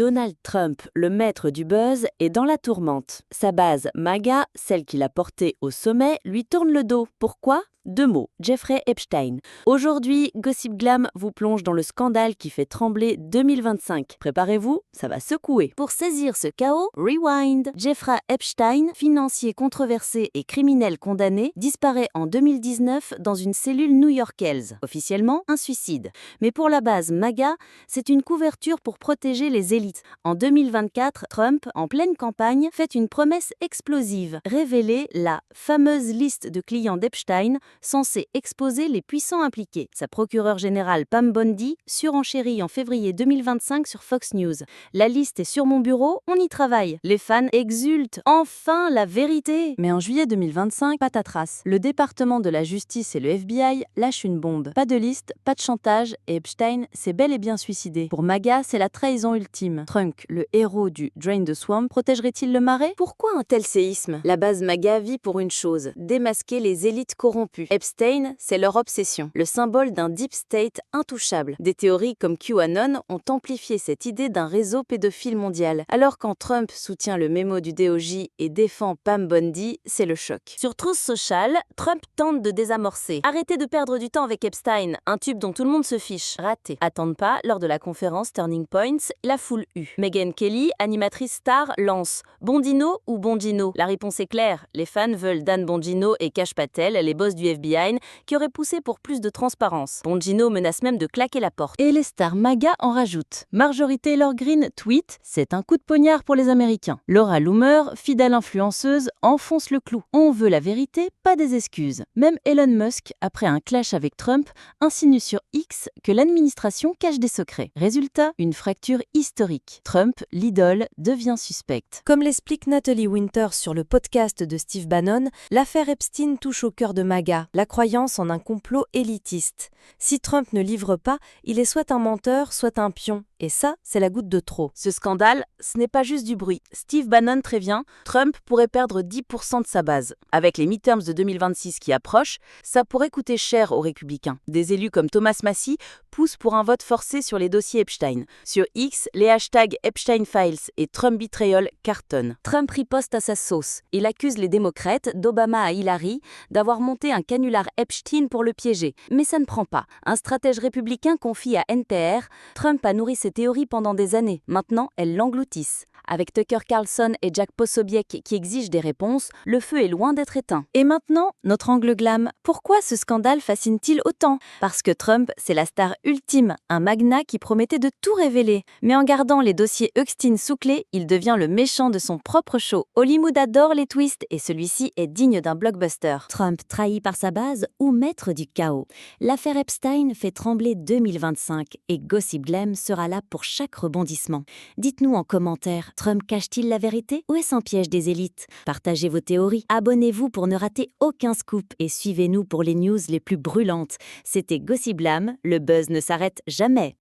Donald Trump, le maître du buzz, est dans la tourmente. Sa base MAGA, celle qu'il a portée au sommet, lui tourne le dos. Pourquoi ? 2 mots, Jeffrey Epstein. Aujourd'hui, Gossip Glam vous plonge dans le scandale qui fait trembler 2025. Préparez-vous, ça va secouer. Pour saisir ce chaos, rewind. Jeffrey Epstein, financier controversé et criminel condamné, disparaît en 2019 dans une cellule new-yorkaise. Officiellement, un suicide. Mais pour la base MAGA, c'est une couverture pour protéger les élites. En 2024, Trump, en pleine campagne, fait une promesse explosive. Révéler la fameuse liste de clients d'Epstein censée exposer les puissants impliqués. Sa procureure générale Pam Bondi surenchérit en février 2025 sur Fox News. La liste est sur mon bureau, on y travaille. Les fans exultent. Enfin, la vérité. Mais en juillet 2025, patatras. Le département de la justice et le FBI lâchent une bombe. Pas de liste, pas de chantage, et Epstein s'est bel et bien suicidé. Pour MAGA, c'est la trahison ultime. Trump, le héros du Drain the Swamp, protégerait-il le marais ? Pourquoi un tel séisme ? La base MAGA vit pour une chose, démasquer les élites corrompues. Epstein, c'est leur obsession, le symbole d'un deep state intouchable. Des théories comme QAnon ont amplifié cette idée d'un réseau pédophile mondial. Alors quand Trump soutient le mémo du DOJ et défend Pam Bondi, c'est le choc. Sur Truth Social, Trump tente de désamorcer. Arrêtez de perdre du temps avec Epstein, un tube dont tout le monde se fiche. Raté. Attendent pas, lors de la conférence Turning Points, la foule eut. Megyn Kelly, animatrice star, lance « Bondino ou Bongino ?» La réponse est claire, les fans veulent Dan Bongino et Kash Patel, les boss du FBI, qui auraient poussé pour plus de transparence. Bongino menace même de claquer la porte. Et les stars MAGA en rajoutent. Marjorie Taylor Greene tweet « C'est un coup de poignard pour les Américains ». Laura Loomer, fidèle influenceuse, enfonce le clou. On veut la vérité, pas des excuses. Même Elon Musk, après un clash avec Trump, insinue sur X que l'administration cache des secrets. Résultat, une fracture historique. Trump, l'idole, devient suspecte. Comme l'explique Natalie Winters sur le podcast de Steve Bannon, l'affaire Epstein touche au cœur de MAGA, la croyance en un complot élitiste. Si Trump ne livre pas, il est soit un menteur, soit un pion. Et ça, c'est la goutte de trop. Ce scandale, ce n'est pas juste du bruit. Steve Bannon prévient, Trump pourrait perdre 10% de sa base. Avec les midterms de 2026 qui approchent, ça pourrait coûter cher aux républicains. Des élus comme Thomas Massie poussent pour un vote forcé sur les dossiers Epstein. Sur X, les hashtags Epstein Files et Trump Betrayal cartonnent. Trump riposte à sa sauce. Il accuse les démocrates, d'Obama à Hillary, d'avoir monté un canular Epstein pour le piéger. Mais ça ne prend pas. Un stratège républicain confie à NPR, Trump a nourri ses théories pendant des années. Maintenant, elles l'engloutissent. Avec Tucker Carlson et Jack Posobiec qui exigent des réponses, le feu est loin d'être éteint. Et maintenant, notre angle glam. Pourquoi ce scandale fascine-t-il autant ? Parce que Trump, c'est la star ultime, un magnat qui promettait de tout révéler. Mais en gardant les dossiers Epstein sous clé, il devient le méchant de son propre show. Hollywood adore les twists et celui-ci est digne d'un blockbuster. Trump trahi par sa base ou maître du chaos. L'affaire Epstein fait trembler 2025 et Gossip Glam sera là pour chaque rebondissement. Dites-nous en commentaire, Trump cache-t-il la vérité ou est-ce un piège des élites ? Partagez vos théories, abonnez-vous pour ne rater aucun scoop et suivez-nous pour les news les plus brûlantes. C'était Gossip Glam, le buzz ne s'arrête jamais.